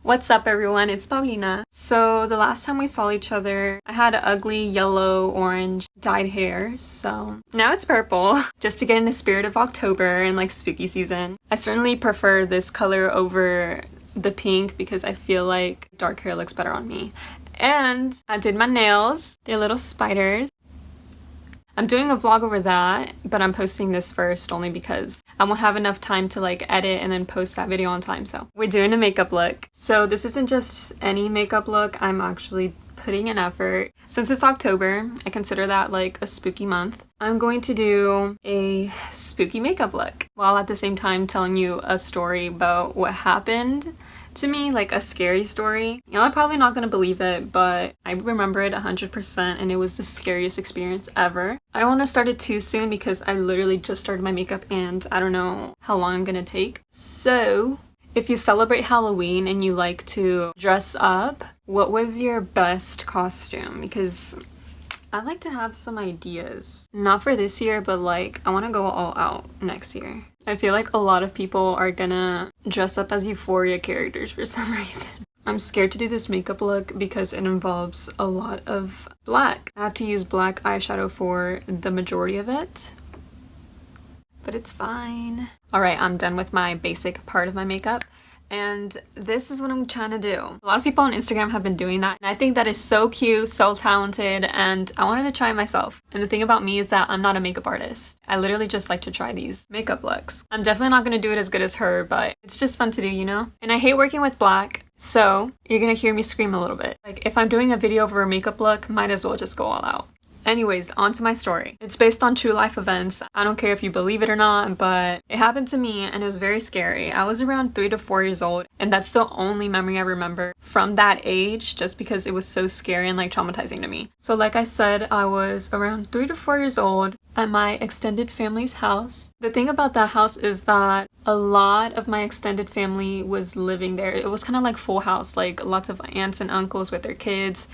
What's up everyone, it's Paulina. So the last time we saw each other, I had ugly yellow, orange dyed hair, so now it's purple, just to get in the spirit of October and like spooky season. I certainly prefer this color over the pink because I feel like dark hair looks better on me. And I did my nails, they're little spiders. I'm doing a vlog over that, but I'm posting this first only because I won't have enough time to like edit and then post that video on time. So we're doing a makeup look. So this isn't just any makeup look, I'm actually putting an effort. Since it's October, I consider that like a spooky month. I'm going to do a spooky makeup look while at the same time telling you a story about what happened to me, like a scary story. Y'all are probably not gonna believe it, but I remember it 100% and it was the scariest experience ever. I don't want to start it too soon because I literally just started my makeup and I don't know how long I'm gonna take. So if you celebrate Halloween and you like to dress up, what was your best costume? Because I'd like to have some ideas. Not for this year, but like I want to go all out next year. I feel like a lot of people are gonna dress up as Euphoria characters for some reason. I'm scared to do this makeup look because it involves a lot of black. I have to use black eyeshadow for the majority of it, but it's fine. Alright, I'm done with my basic part of my makeup. And this is what I'm trying to do. A lot of people on Instagram have been doing that, and I think that is so cute, so talented, and I wanted to try it myself. And the thing about me is that I'm not a makeup artist. I literally just like to try these makeup looks. I'm definitely not going to do it as good as her, but it's just fun to do, you know? And I hate working with black, so you're going to hear me scream a little bit. Like, if I'm doing a video over a makeup look, might as well just go all out. Anyways, on to my story. It's based on true life events. I don't care if you believe it or not, but it happened to me and it was very scary. I was around 3 to 4 years old, and that's the only memory I remember from that age, just because it was so scary and like traumatizing to me. So like I said, I was around 3 to 4 years old at my extended family's house. The thing about that house is that a lot of my extended family was living there. It was kind of like full house, like lots of aunts and uncles with their kids.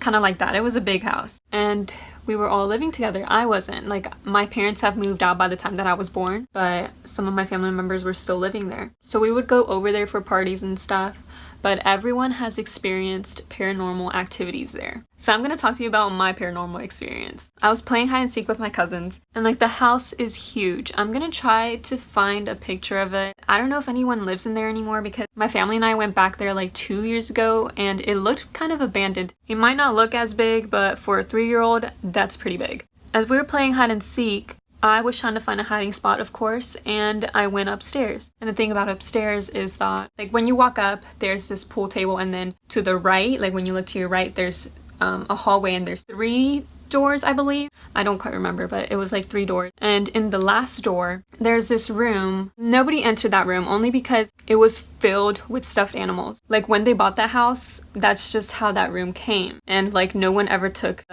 Kind of like that. It was a big house and we were all living together. I wasn't. Like, my parents have moved out by the time that I was born, but some of my family members were still living there. So we would go over there for parties and stuff, but everyone has experienced paranormal activities there. So I'm going to talk to you about my paranormal experience. I was playing hide and seek with my cousins, and like the house is huge. I'm going to try to find a picture of it. I don't know if anyone lives in there anymore because my family and I went back there like 2 years ago and it looked kind of abandoned. It might not look as big, but for a 3-year-old, that's pretty big. As we were playing hide and seek, I was trying to find a hiding spot, of course, and I went upstairs. And the thing about upstairs is that, like, when you walk up, there's this pool table, and then to the right, like when you look to your right, there's a hallway, and there's 3 doors, I believe. I don't quite remember, but it was like 3 doors. And in the last door, there's this room. Nobody entered that room only because it was filled with stuffed animals. Like, when they bought that house, that's just how that room came. And like, no one ever took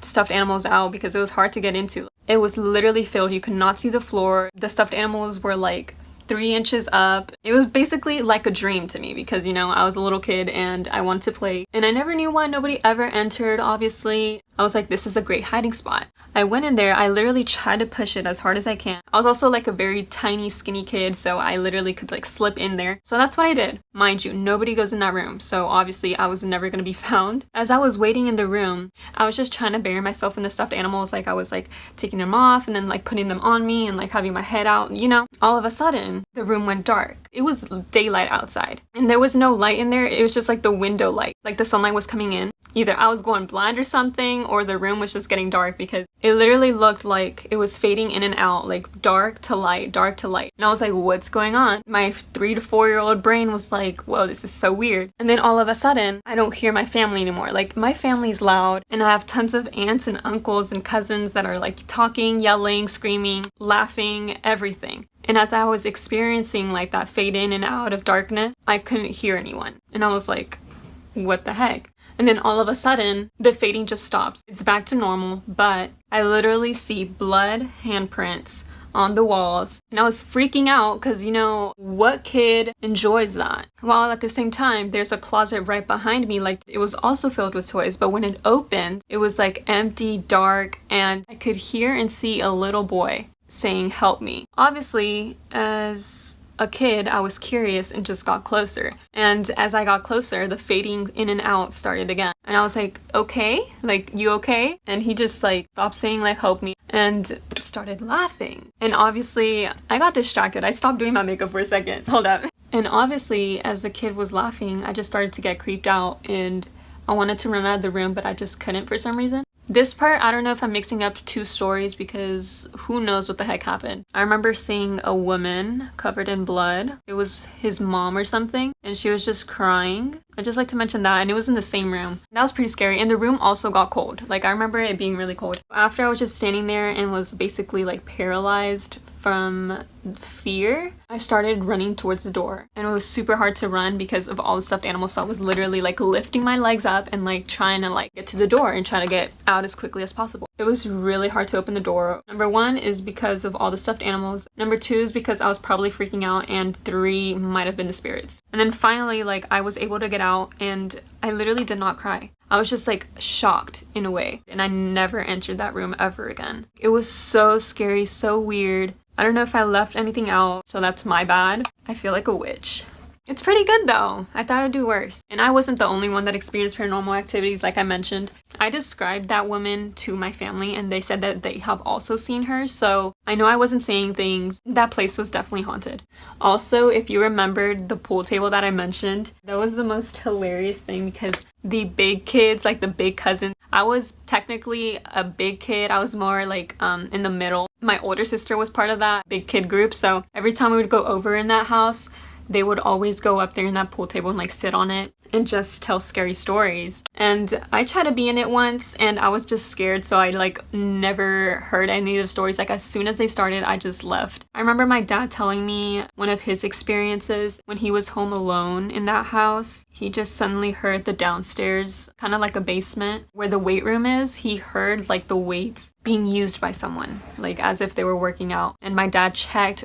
stuffed animals out because it was hard to get into. It was literally filled. You could not see the floor. The stuffed animals were like 3 inches up. It was basically like a dream to me because, you know, I was a little kid and I wanted to play. And I never knew why nobody ever entered, obviously. I was like, this is a great hiding spot. I went in there. I literally tried to push it as hard as I can. I was also like a very tiny, skinny kid, so I literally could like slip in there. So that's what I did. Mind you, nobody goes in that room, so obviously I was never gonna be found. As I was waiting in the room, I was just trying to bury myself in the stuffed animals. Like, I was like taking them off and then like putting them on me and like having my head out, you know. All of a sudden, the room went dark. It was daylight outside and there was no light in there. It was just like the window light, like the sunlight was coming in. Either I was going blind or something, or the room was just getting dark because it literally looked like it was fading in and out, like dark to light, dark to light. And I was like, what's going on? My 3 to 4 year old brain was like, whoa, this is so weird. And then all of a sudden, I don't hear my family anymore. Like, my family's loud and I have tons of aunts and uncles and cousins that are like talking, yelling, screaming, laughing, everything. And as I was experiencing like that fade in and out of darkness, I couldn't hear anyone. And I was like, what the heck? And then all of a sudden, the fading just stops. It's back to normal, but I literally see blood handprints on the walls. And I was freaking out because, you know, what kid enjoys that? While at the same time, there's a closet right behind me, like it was also filled with toys. But when it opened, it was like empty, dark, and I could hear and see a little boy saying, "Help me." Obviously, as a kid, I was curious and just got closer. And as I got closer, the fading in and out started again. And I was like, okay? Like, you okay? And he just like stopped saying like, help me, and started laughing. And obviously I got distracted. I stopped doing my makeup for a second. Hold up. And obviously as the kid was laughing, I just started to get creeped out and I wanted to run out of the room, but I just couldn't for some reason. This part, I don't know if I'm mixing up two stories because who knows what the heck happened. I remember seeing a woman covered in blood. It was his mom or something, and she was just crying. I just like to mention that, and it was in the same room. That was pretty scary, and the room also got cold. Like, I remember it being really cold. After I was just standing there and was basically like paralyzed from fear, I started running towards the door, and it was super hard to run because of all the stuffed animals. So I was literally like lifting my legs up and like trying to like get to the door and try to get out as quickly as possible. It was really hard to open the door. Number one is because of all the stuffed animals. Number two is because I was probably freaking out, and three might have been the spirits. And then finally, like, I was able to get out, and I literally did not cry. I was just like shocked in a way, and I never entered that room ever again. It was so scary, so weird. I don't know if I left anything out, so that's my bad. I feel like a witch. It's pretty good though. I thought I'd do worse. And I wasn't the only one that experienced paranormal activities, like I mentioned. I described that woman to my family and they said that they have also seen her, so I know I wasn't saying things. That place was definitely haunted. Also, if you remembered the pool table that I mentioned, that was the most hilarious thing because the big kids, like the big cousins, I was technically a big kid. I was more like in the middle. My older sister was part of that big kid group, so every time we would go over in that house, they would always go up there in that pool table and like sit on it and just tell scary stories. And I tried to be in it once and I was just scared, so I like never heard any of the stories. Like as soon as they started, I just left. I remember my dad telling me one of his experiences when he was home alone in that house. He just suddenly heard the downstairs, kind of like a basement where the weight room is. He heard like the weights being used by someone, like as if they were working out. And my dad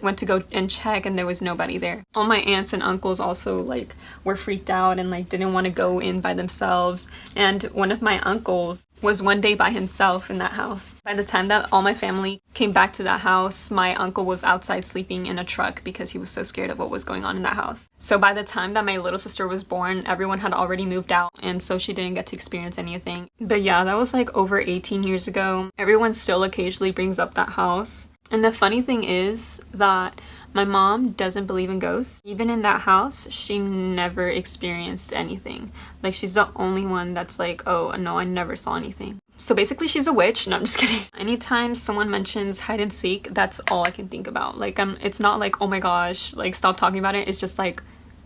went to go and check, and there was nobody there. All my aunts and uncles also like were freaked out and like didn't want to go in by themselves. And one of my uncles was one day by himself in that house. By the time that all my family came back to that house, my uncle was outside sleeping in a truck because he was so scared of what was going on in that house. So by the time that my little sister was born, everyone had already moved out, and so she didn't get to experience anything. But yeah, that was like over 18 years ago. Everyone still occasionally brings up that house. And the funny thing is that my mom doesn't believe in ghosts. Even in that house, she never experienced anything. Like, she's the only one that's like, oh, no, I never saw anything. So basically, she's a witch. No, I'm just kidding. Anytime someone mentions hide and seek, that's all I can think about. Like, it's not like, oh my gosh, like, stop talking about it. It's just like,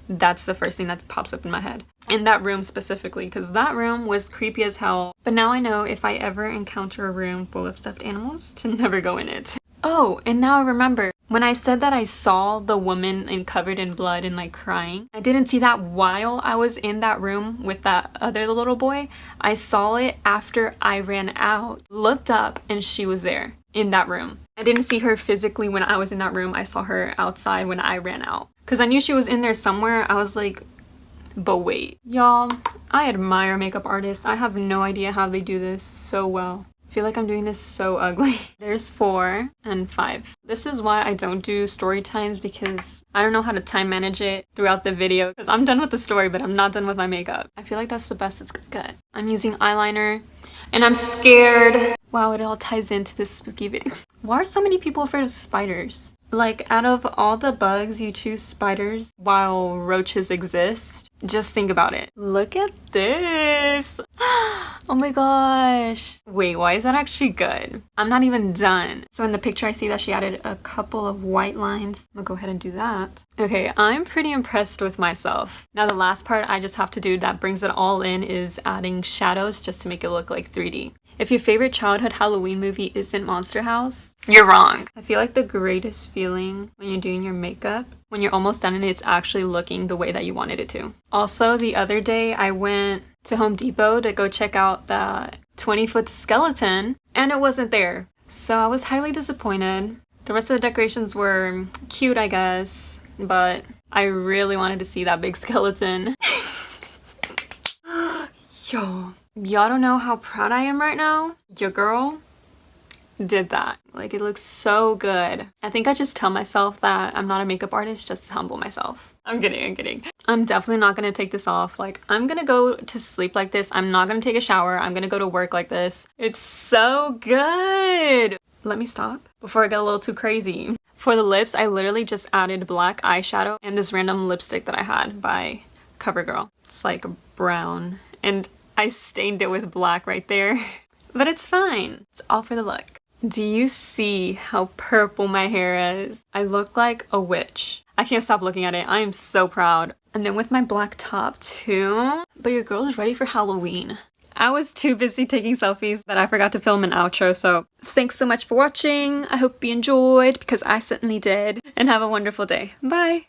that's the first thing that pops up in my head. In that room specifically, because that room was creepy as hell. But now I know if I ever encounter a room full of stuffed animals, to never go in it. Oh, and now I remember. When I said that I saw the woman covered in blood and like crying, I didn't see that while I was in that room with that other little boy. I saw it after I ran out, looked up, and she was there in that room. I didn't see her physically when I was in that room. I saw her outside when I ran out. Because I knew she was in there somewhere. I was like, but wait. Y'all, I admire makeup artists. I have no idea how they do this so well. I feel like I'm doing this so ugly. There's 4 and 5. This is why I don't do story times, because I don't know how to time manage it throughout the video, because I'm done with the story, but I'm not done with my makeup. I feel like that's the best it's gonna get. I'm using eyeliner and I'm scared. Wow, it all ties into this spooky video. Why are so many people afraid of spiders? Like, out of all the bugs, you choose spiders while roaches exist? Just think about it. Look at this. Oh my gosh. Wait, why is that actually good? I'm not even done. So in the picture, I see that she added a couple of white lines. I'm gonna go ahead and do that. Okay, I'm pretty impressed with myself. Now the last part I just have to do that brings it all in is adding shadows just to make it look like 3D. If your favorite childhood Halloween movie isn't Monster House, you're wrong. I feel like the greatest feeling when you're doing your makeup, when you're almost done and it's actually looking the way that you wanted it to. Also, the other day I went to Home Depot to go check out the 20-foot skeleton, and it wasn't there. So I was highly disappointed. The rest of the decorations were cute, I guess, but I really wanted to see that big skeleton. Yo. Y'all don't know how proud I am right now. Your girl did that. Like, it looks so good. I think I just tell myself that I'm not a makeup artist just to humble myself. I'm kidding. I'm definitely not gonna take this off. Like, I'm gonna go to sleep like this. I'm not gonna take a shower. I'm gonna go to work like this. It's so good. Let me stop before I get a little too crazy. For the lips, I literally just added black eyeshadow and this random lipstick that I had by CoverGirl. It's like brown, and I stained it with black right there. But it's fine. It's all for the look. Do you see how purple my hair is? I look like a witch. I can't stop looking at it. I am so proud. And then with my black top too. But your girl is ready for Halloween. I was too busy taking selfies that I forgot to film an outro, so thanks so much for watching. I hope you enjoyed, because I certainly did. And have a wonderful day. Bye!